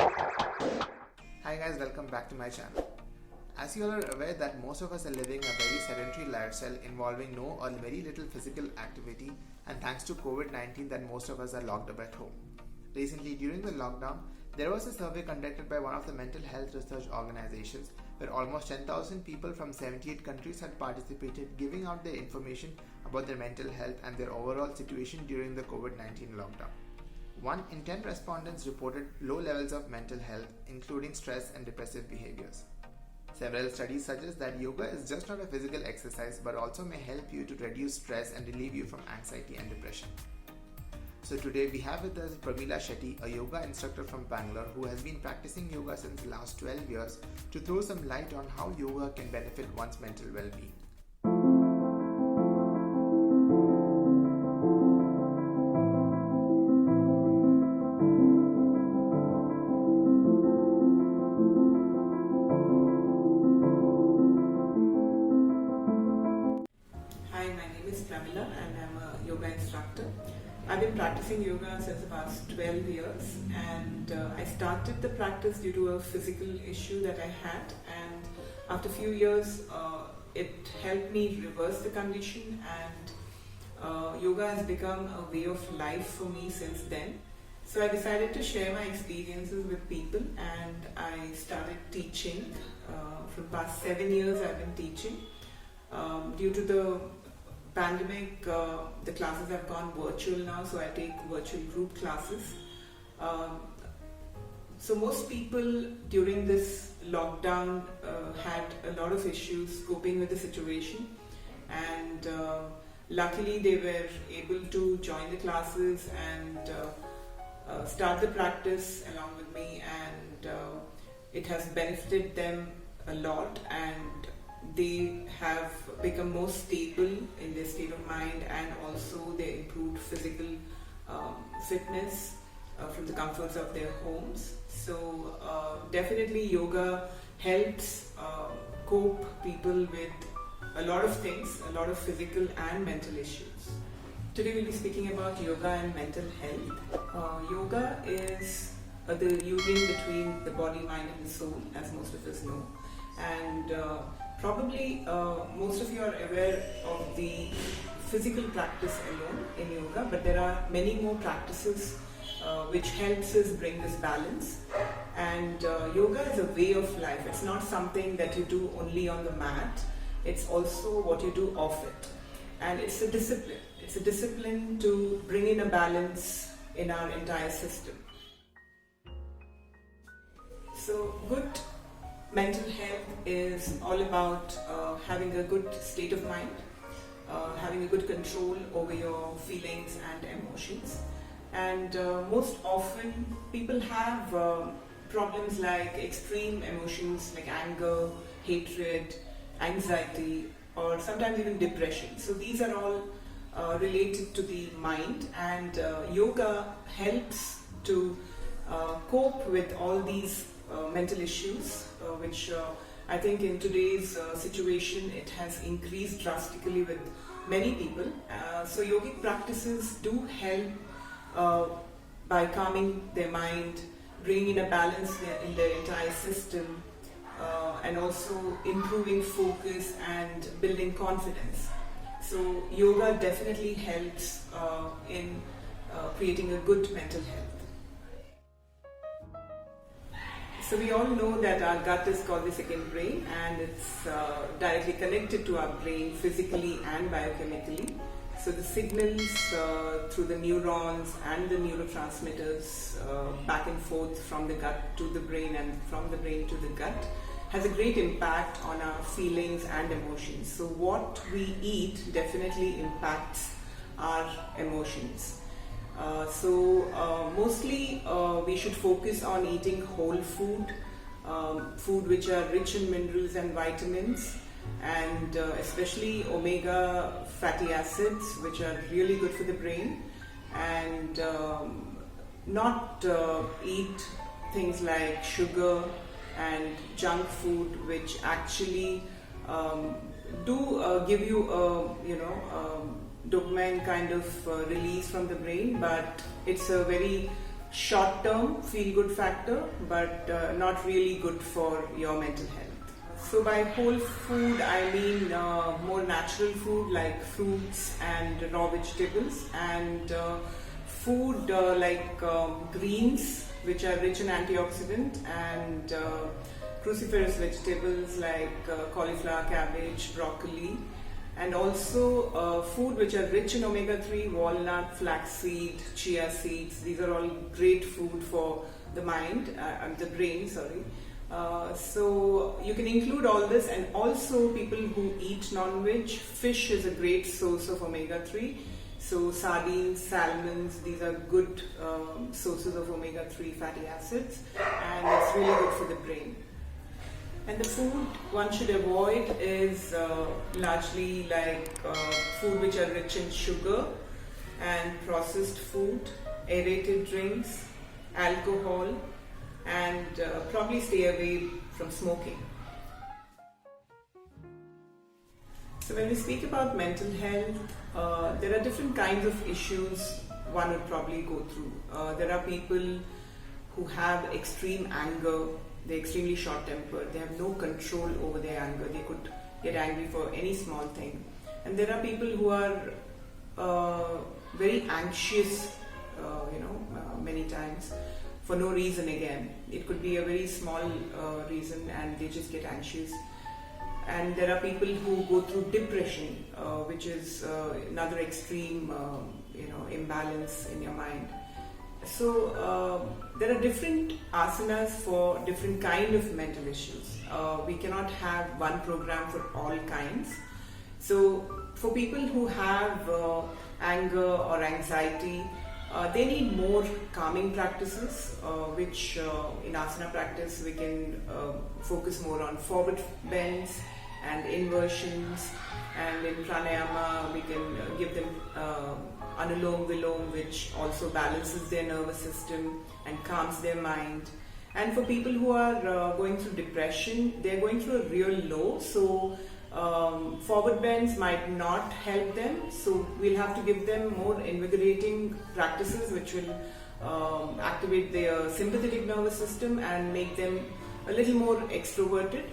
Hi guys, welcome back to my channel. As you all are aware that most of us are living a very sedentary lifestyle involving no or very little physical activity, and thanks to COVID-19 that most of us are locked up at home. Recently during the lockdown, there was a survey conducted by one of the mental health research organizations where almost 10,000 people from 78 countries had participated, giving out their information about their mental health and their overall situation during the COVID-19 lockdown. 1 in 10 respondents reported low levels of mental health, including stress and depressive behaviors. Several studies suggest that yoga is just not a physical exercise but also may help you to reduce stress and relieve you from anxiety and depression. So today we have with us Pramila Shetty, a yoga instructor from Bangalore who has been practicing yoga since the last 12 years to throw some light on how yoga can benefit one's mental well-being. Hi, my name is Pramila and I'm a yoga instructor. I've been practicing yoga since the past 12 years and I started the practice due to a physical issue that I had, and after a few years it helped me reverse the condition, and yoga has become a way of life for me since then. So I decided to share my experiences with people and I started teaching. For the past 7 years I've been teaching. Due to the pandemic, the classes have gone virtual now, so I take virtual group classes. So most people during this lockdown had a lot of issues coping with the situation, and luckily they were able to join the classes and start the practice along with me, and it has benefited them a lot, and they have become more stable in their state of mind, and also they improved physical fitness from the comforts of their homes. So definitely yoga helps cope people with a lot of things, a lot of physical and mental issues. Today we'll be speaking about yoga and mental health. Yoga is the union between the body, mind and the soul, as most of us know. And probably most of you are aware of the physical practice alone in yoga, but there are many more practices which helps us bring this balance. And yoga is a way of life. It's not something that you do only on the mat. It's also what you do off it. And it's a discipline. It's a discipline to bring in a balance in our entire system. So good mental health is all about having a good state of mind, having a good control over your feelings and emotions. And most often people have problems like extreme emotions like anger, hatred, anxiety, or sometimes even depression. So these are all related to the mind, and yoga helps to cope with all these mental issues, which I think in today's situation it has increased drastically with many people. So yogic practices do help by calming their mind, bringing in a balance in their entire system, and also improving focus and building confidence. So yoga definitely helps in creating a good mental health. So we all know that our gut is called the second brain, and it's directly connected to our brain physically and biochemically. So the signals through the neurons and the neurotransmitters back and forth from the gut to the brain and from the brain to the gut has a great impact on our feelings and emotions. So what we eat definitely impacts our emotions. Mostly we should focus on eating whole food, food which are rich in minerals and vitamins, and especially omega fatty acids, which are really good for the brain, and not eat things like sugar and junk food, which actually do give you dopamine kind of release from the brain, but it's a very short-term feel-good factor, but not really good for your mental health. So by whole food, I mean more natural food like fruits and raw vegetables, and food like greens, which are rich in antioxidant, and cruciferous vegetables like cauliflower, cabbage, broccoli, and also food which are rich in omega-3, walnut, flaxseed, chia seeds. These are all great food for the brain, sorry. So you can include all this, and also people who eat non-veg, fish is a great source of omega-3. So sardines, salmons, these are good sources of omega-3 fatty acids, and it's really good for the brain. And the food one should avoid is largely like food which are rich in sugar and processed food, aerated drinks, alcohol, and probably stay away from smoking. So when we speak about mental health, there are different kinds of issues one would probably go through. There are people who have extreme anger. They're extremely short-tempered. They have no control over their anger. They could get angry for any small thing. And there are people who are very anxious, many times for no reason again. It could be a very small reason and they just get anxious. And there are people who go through depression, which is another extreme, imbalance in your mind. So there are different asanas for different kind of mental issues. We cannot have one program for all kinds. So for people who have anger or anxiety, they need more calming practices, which in asana practice we can focus more on forward bends and inversions, and in pranayama we can give them Anulom Vilom, which also balances their nervous system and calms their mind. And for people who are going through depression, they're going through a real low, so forward bends might not help them. So we'll have to give them more invigorating practices which will activate their sympathetic nervous system and make them a little more extroverted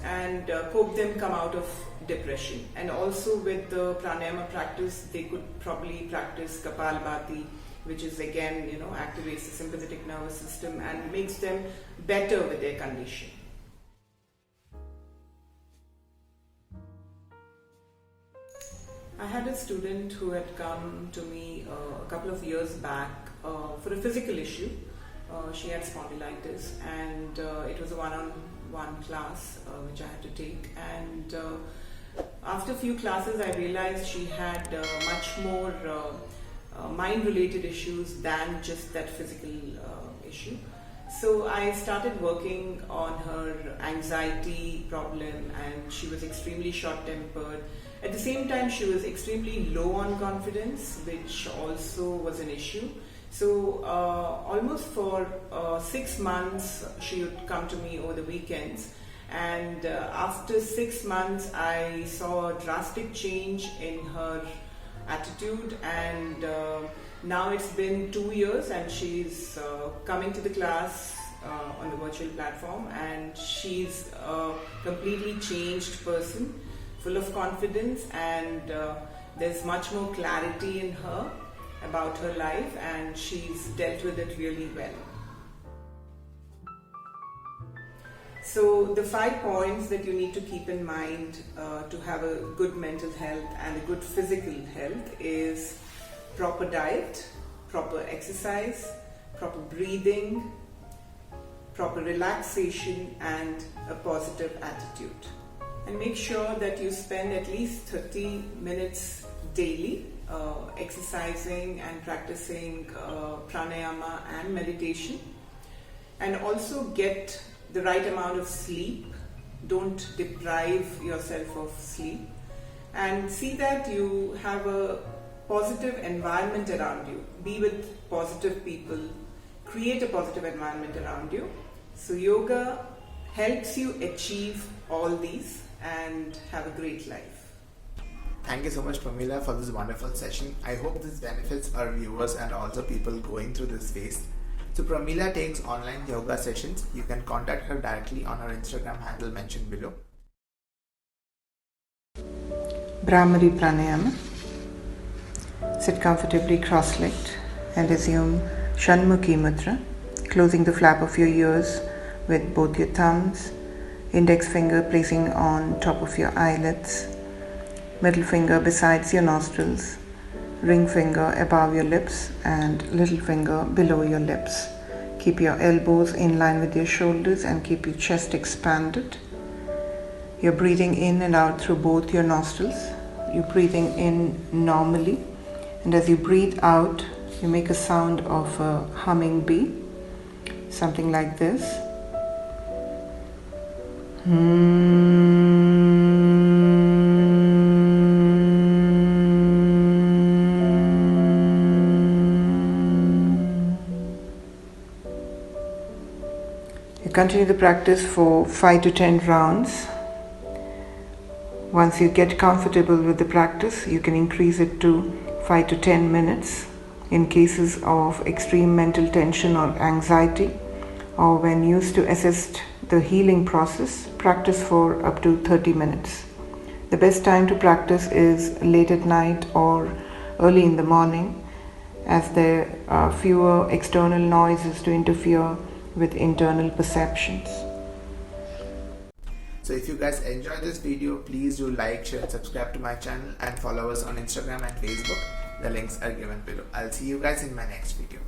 and hope them come out of depression. And also with the pranayama practice, they could probably practice Kapalabhati, which is again, activates the sympathetic nervous system and makes them better with their condition. I had a student who had come to me a couple of years back for a physical issue. She had spondylitis, and it was a one-on-one class which I had to take, and after a few classes I realized she had much more mind-related issues than just that physical issue. So I started working on her anxiety problem, and she was extremely short-tempered. At the same time, she was extremely low on confidence, which also was an issue. So almost for 6 months, she would come to me over the weekends. And after 6 months, I saw a drastic change in her attitude, and now it's been 2 years and she's coming to the class on the virtual platform, and she's a completely changed person, full of confidence, and there's much more clarity in her about her life, and she's dealt with it really well. So the 5 points that you need to keep in mind to have a good mental health and a good physical health is proper diet, proper exercise, proper breathing, proper relaxation, and a positive attitude. And make sure that you spend at least 30 minutes daily exercising and practicing pranayama and meditation, and also get the right amount of sleep. Don't deprive yourself of sleep, and see that you have a positive environment around you. Be with positive people, create a positive environment around you. So yoga helps you achieve all these and have a great life. Thank you so much, Pramila, for this wonderful session. I hope this benefits our viewers and also people going through this phase. So Pramila takes online yoga sessions. You can contact her directly on her Instagram handle mentioned below. Brahmari Pranayama. Sit comfortably cross-legged and assume Shanmukhi Mudra, closing the flap of your ears with both your thumbs, index finger placing on top of your eyelids, middle finger besides your nostrils, ring finger above your lips and little finger below your lips. Keep your elbows in line with your shoulders and keep your chest expanded. You're breathing in and out through both your nostrils. You're breathing in normally, and as you breathe out, you make a sound of a humming bee, something like this. You continue the practice for 5 to 10 rounds. Once you get comfortable with the practice, you can increase it to 5 to 10 minutes in cases of extreme mental tension or anxiety, or when used to assist the healing process, practice for up to 30 minutes. The best time to practice is late at night or early in the morning, as there are fewer external noises to interfere with internal perceptions. So if you guys enjoyed this video, please do like, share and subscribe to my channel and follow us on Instagram and Facebook. The links are given below. I'll see you guys in my next video.